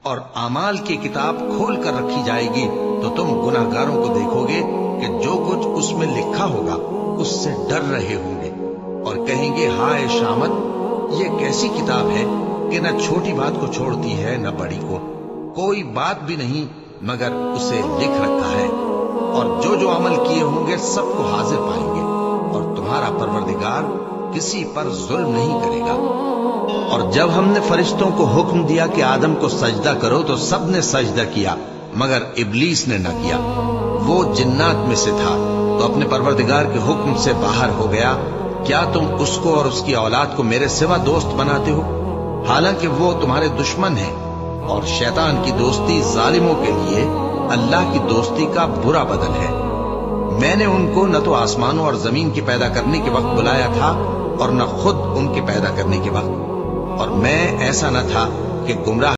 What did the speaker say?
اور اعمال کی کتاب کھول کر رکھی جائے گی تو تم گناہگاروں کو دیکھو گے کہ جو کچھ اس میں لکھا ہوگا اس سے ڈر رہے ہوں گے اور کہیں گے ہائے شامت، یہ کیسی کتاب ہے کہ نہ چھوٹی بات کو چھوڑتی ہے نہ بڑی کو، کوئی بات بھی نہیں مگر اسے لکھ رکھا ہے، اور جو جو عمل کیے ہوں گے سب کو حاضر پائیں گے، اور تمہارا پروردگار کسی پر ظلم نہیں کرے گا۔ اور جب ہم نے فرشتوں کو حکم دیا کہ آدم کو سجدہ کرو تو سب نے سجدہ کیا مگر ابلیس نے نہ کیا، وہ جنات میں سے تھا تو اپنے پروردگار کے حکم سے باہر ہو گیا۔ کیا تم اس کو اور اس کی اولاد کو میرے سوا دوست بناتے ہو، حالانکہ وہ تمہارے دشمن ہیں، اور شیطان کی دوستی ظالموں کے لیے اللہ کی دوستی کا برا بدل ہے۔ میں نے ان کو نہ تو آسمانوں اور زمین کی پیدا کرنے کے وقت بلایا تھا اور نہ خود ان کے پیدا کرنے کے وقت، اور میں ایسا نہ تھا کہ گمراہ